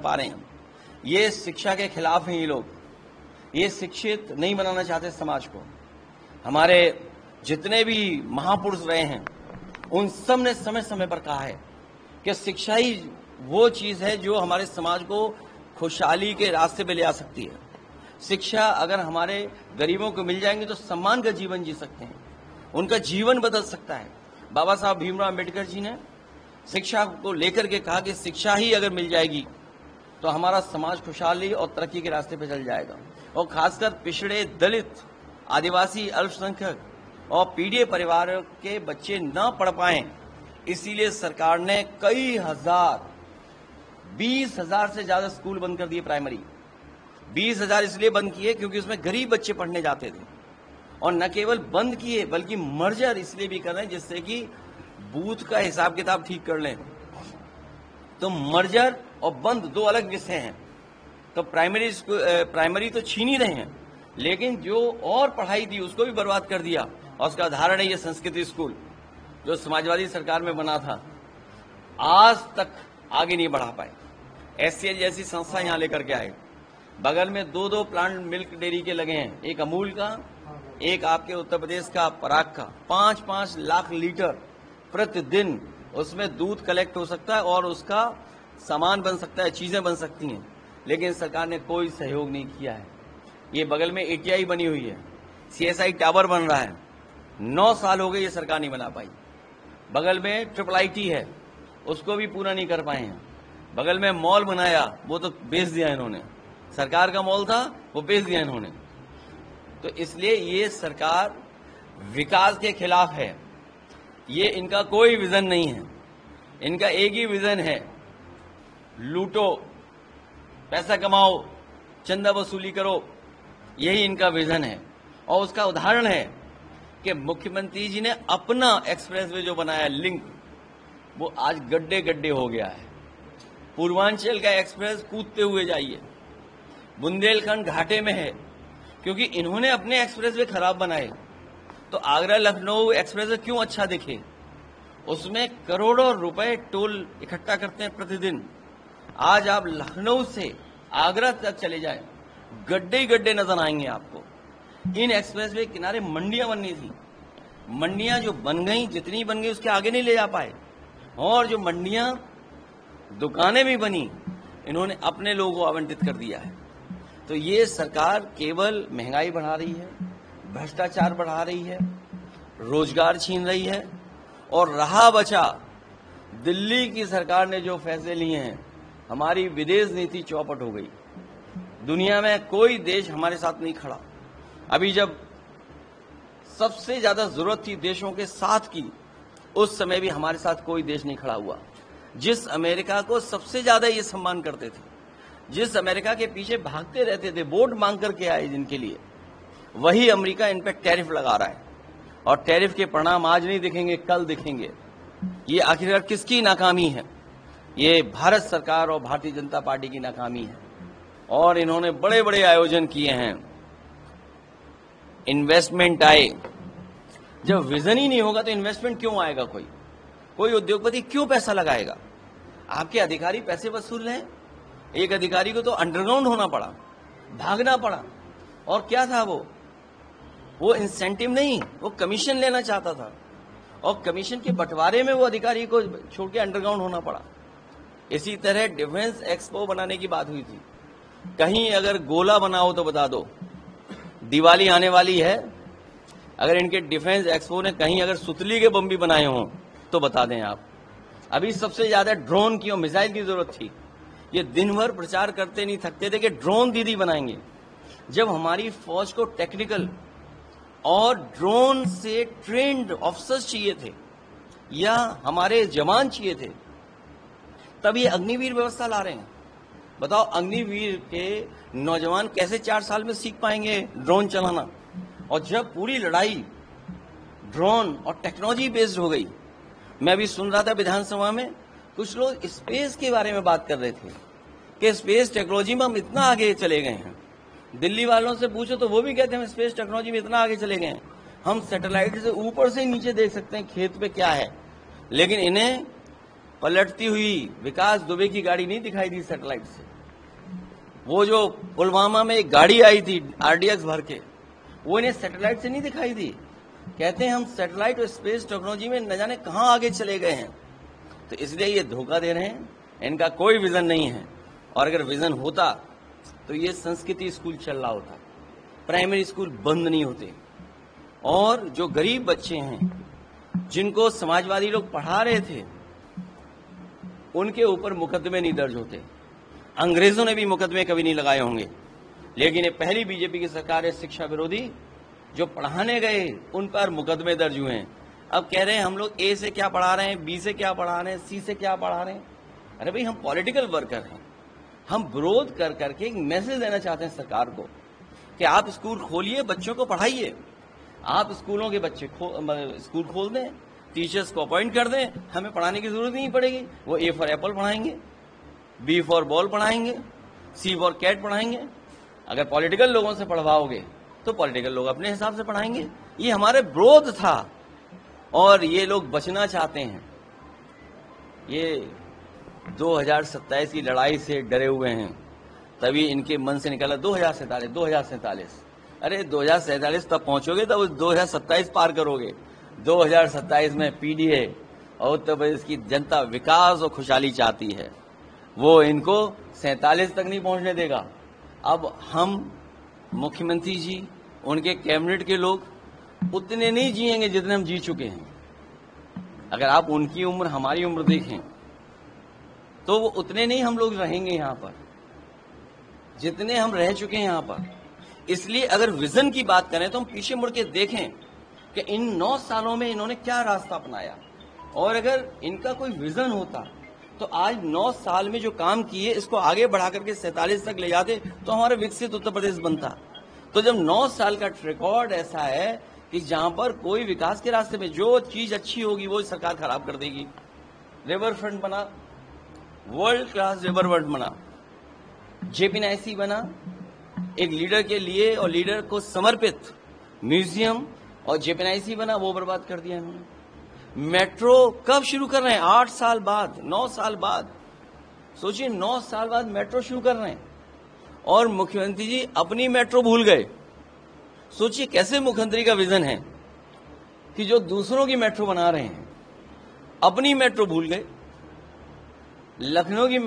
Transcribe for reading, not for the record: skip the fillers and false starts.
पा रहे हैं। ये शिक्षा के खिलाफ हैं ये लोग, ये शिक्षित नहीं बनाना चाहते समाज को। हमारे जितने भी महापुरुष रहे हैं उन सब ने समय समय पर कहा है कि शिक्षा ही वो चीज है जो हमारे समाज को खुशहाली के रास्ते पे ले आ सकती है। शिक्षा अगर हमारे गरीबों को मिल जाएंगे तो सम्मान का जीवन जी सकते हैं, उनका जीवन बदल सकता है। बाबा साहब भीमराव अम्बेडकर जी ने शिक्षा को लेकर के कहा कि शिक्षा ही अगर मिल जाएगी तो हमारा समाज खुशहाली और तरक्की के रास्ते पर चल जाएगा। और खासकर पिछड़े, दलित, आदिवासी, अल्पसंख्यक और पीड़ित परिवारों के बच्चे न पढ़ पाएं, इसीलिए सरकार ने कई हजार, 20,000 से ज्यादा स्कूल बंद कर दिए। प्राइमरी 20,000 इसलिए बंद किए क्योंकि उसमें गरीब बच्चे पढ़ने जाते थे। और न केवल बंद किए बल्कि मर्जर इसलिए भी कर रहे हैं जिससे कि बूथ का हिसाब किताब ठीक कर लें। तो मर्जर और बंद दो अलग विषय हैं। तो प्राइमरी तो छीन ही रहे हैं, लेकिन जो और पढ़ाई थी उसको भी बर्बाद कर दिया। और उसका उदाहरण है ये संस्कृत स्कूल जो समाजवादी सरकार में बना था, आज तक आगे नहीं बढ़ा पाए। एससीएल जैसी संस्था यहां लेकर के आए। बगल में 2-2 प्लांट मिल्क डेयरी के लगे हैं, एक अमूल का, एक आपके उत्तर प्रदेश का पराग का। 5-5 लाख लीटर प्रतिदिन उसमें दूध कलेक्ट हो सकता है और उसका सामान बन सकता है, चीजें बन सकती हैं। लेकिन सरकार ने कोई सहयोग नहीं किया है। ये बगल में एटीआई बनी हुई है, सीएसआई टावर बन रहा है, 9 साल हो गए ये सरकार नहीं बना पाई। बगल में ट्रिपल आईटी है, उसको भी पूरा नहीं कर पाए हैं। बगल में मॉल बनाया, वो तो बेच दिया इन्होंने। सरकार का मॉल था, वो बेच दिया इन्होंने। तो इसलिए ये सरकार विकास के खिलाफ है। ये इनका कोई विजन नहीं है। इनका एक ही विजन है, लूटो, पैसा कमाओ, चंदा वसूली करो, यही इनका विजन है। और उसका उदाहरण है कि मुख्यमंत्री जी ने अपना एक्सप्रेसवे जो बनाया लिंक, वो आज गड्ढे गड्ढे हो गया है। पूर्वांचल का एक्सप्रेस कूदते हुए जाइए, बुंदेलखंड घाटे में है क्योंकि इन्होंने अपने एक्सप्रेसवे खराब बनाए। तो आगरा लखनऊ एक्सप्रेसवे क्यों अच्छा दिखे? उसमें करोड़ों रुपए टोल इकट्ठा करते हैं प्रतिदिन। आज आप लखनऊ से आगरा तक चले जाएं, गड्ढे ही गड्ढे नजर आएंगे आपको। इन एक्सप्रेसवे किनारे मंडियां बननी थी, मंडियां जो बन गई, जितनी बन गई उसके आगे नहीं ले जा पाए। और जो मंडियां, दुकानें भी बनी, इन्होंने अपने लोगों को आवंटित कर दिया है। तो ये सरकार केवल महंगाई बढ़ा रही है, भ्रष्टाचार बढ़ा रही है, रोजगार छीन रही है। और रहा बचा दिल्ली की सरकार ने जो फैसले लिए हैं, हमारी विदेश नीति चौपट हो गई। दुनिया में कोई देश हमारे साथ नहीं खड़ा। अभी जब सबसे ज्यादा जरूरत थी देशों के साथ की, उस समय भी हमारे साथ कोई देश नहीं खड़ा हुआ। जिस अमेरिका को सबसे ज्यादा ये सम्मान करते थे, जिस अमेरिका के पीछे भागते रहते थे, वोट मांग करके आए जिनके लिए, वही अमेरिका इन पे टैरिफ लगा रहा है। और टैरिफ के परिणाम आज नहीं दिखेंगे, कल दिखेंगे। ये आखिरकार किसकी नाकामी है? ये भारत सरकार और भारतीय जनता पार्टी की नाकामी है। और इन्होंने बड़े बड़े आयोजन किए हैं, इन्वेस्टमेंट आए। जब विजन ही नहीं होगा तो इन्वेस्टमेंट क्यों आएगा? कोई उद्योगपति क्यों पैसा लगाएगा? आपके अधिकारी पैसे वसूल रहे हैं। एक अधिकारी को तो अंडरग्राउंड होना पड़ा, भागना पड़ा। और क्या था वो इंसेंटिव नहीं, वो कमीशन लेना चाहता था। और कमीशन के बंटवारे में वो अधिकारी को छोड़ के अंडरग्राउंड होना पड़ा। इसी तरह डिफेंस एक्सपो बनाने की बात हुई थी। कहीं अगर गोला बनाओ तो बता दो, दिवाली आने वाली है, अगर इनके डिफेंस एक्सपो ने कहीं अगर सुतली के बम भी बनाए हों तो बता दें आप। अभी सबसे ज्यादा ड्रोन की और मिसाइल की जरूरत थी। ये दिन भर प्रचार करते नहीं थकते थे कि ड्रोन दीदी बनाएंगे। जब हमारी फौज को टेक्निकल और ड्रोन से ट्रेंड ऑफिसर्स चाहिए थे या हमारे जवान चाहिए थे, तब ये अग्निवीर व्यवस्था ला रहे हैं। बताओ, अग्निवीर के नौजवान कैसे 4 साल में सीख पाएंगे ड्रोन चलाना? और जब पूरी लड़ाई ड्रोन और टेक्नोलॉजी बेस्ड हो गई, मैं अभी सुन रहा था विधानसभा में कुछ लोग स्पेस के बारे में बात कर रहे थे कि स्पेस टेक्नोलॉजी में हम इतना आगे चले गए हैं। दिल्ली वालों से पूछो तो वो भी कहते हैं हम स्पेस टेक्नोलॉजी में इतना आगे चले गए हैं, हम सैटेलाइट से ऊपर से नीचे देख सकते हैं खेत पे क्या है। लेकिन इन्हें पलटती हुई विकास दुबे की गाड़ी नहीं दिखाई दी सैटेलाइट से। वो जो पुलवामा में एक गाड़ी आई थी आरडीएक्स भर के, वो इन्हें सैटेलाइट से नहीं दिखाई दी। कहते हैं हम सैटेलाइट और स्पेस टेक्नोलॉजी में न जाने कहां आगे चले गए हैं। तो इसलिए ये धोखा दे रहे हैं, इनका कोई विजन नहीं है। और अगर विजन होता तो ये संस्कृति स्कूल चल रहा होता, प्राइमरी स्कूल बंद नहीं होते, और जो गरीब बच्चे हैं जिनको समाजवादी लोग पढ़ा रहे थे उनके ऊपर मुकदमे नहीं दर्ज होते। अंग्रेजों ने भी मुकदमे कभी नहीं लगाए होंगे, लेकिन ये पहली बीजेपी की सरकार है शिक्षा विरोधी जो पढ़ाने गए उन पर मुकदमे दर्ज हुए हैं। अब कह रहे हैं हम लोग ए से क्या पढ़ा रहे हैं, बी से क्या पढ़ा रहे हैं, सी से क्या पढ़ा रहे हैं। अरे भाई, हम पॉलिटिकल वर्कर हैं, हम विरोध कर करके एक मैसेज देना चाहते हैं सरकार को कि आप स्कूल खोलिए, बच्चों को पढ़ाइए। आप स्कूलों के बच्चे स्कूल खोल दें, टीचर्स को अपॉइंट कर दें, हमें पढ़ाने की जरूरत नहीं पड़ेगी। वो ए फॉर एप्पल पढ़ाएंगे, बी फॉर बॉल पढ़ाएंगे, सी फॉर कैट पढ़ाएंगे। अगर पॉलिटिकल लोगों से पढ़वाओगे तो पॉलिटिकल लोग अपने हिसाब से पढ़ाएंगे। ये हमारे विरोध था और ये लोग बचना चाहते हैं। ये 2027 की लड़ाई से डरे हुए हैं, तभी इनके मन से निकला 2047। अरे 2047 तब पहुंचोगे तब 2027 पार करोगे। 2027 में पीडीए और उत्तर प्रदेश की जनता विकास और खुशहाली चाहती है, वो इनको 47 तक नहीं पहुंचने देगा। अब हम मुख्यमंत्री जी, उनके कैबिनेट के लोग उतने नहीं जिएंगे जितने हम जी चुके हैं। अगर आप उनकी उम्र हमारी उम्र देखें तो वो उतने नहीं हम लोग रहेंगे यहां पर जितने हम रह चुके हैं यहां पर। इसलिए अगर विजन की बात करें तो हम पीछे मुड़ के देखें कि इन 9 सालों में इन्होंने क्या रास्ता अपनाया, और अगर इनका कोई विजन होता तो आज 9 साल में जो काम किए इसको आगे बढ़ा करके 47 तक ले जाते तो हमारा विकसित उत्तर प्रदेश बनता। तो जब 9 साल का रिकॉर्ड ऐसा है कि जहां पर कोई विकास के रास्ते में जो चीज अच्छी होगी वो सरकार खराब कर देगी। रिवर फ्रंट बना, वर्ल्ड क्लास रिवर फ्रंट बना, जेपीएनआईसी बना, एक लीडर के लिए और लीडर को समर्पित म्यूजियम, और जेपीएनआईसी बना, वो बर्बाद कर दिया इन्होंने। मेट्रो कब शुरू कर रहे हैं? 8 साल बाद, 9 साल बाद। सोचिए, 9 साल बाद मेट्रो शुरू कर रहे हैं और मुख्यमंत्री जी अपनी मेट्रो भूल गए। सोचिए कैसे मुख्यमंत्री का विजन है कि जो दूसरों की मेट्रो बना रहे हैं अपनी मेट्रो भूल गए। लखनऊ की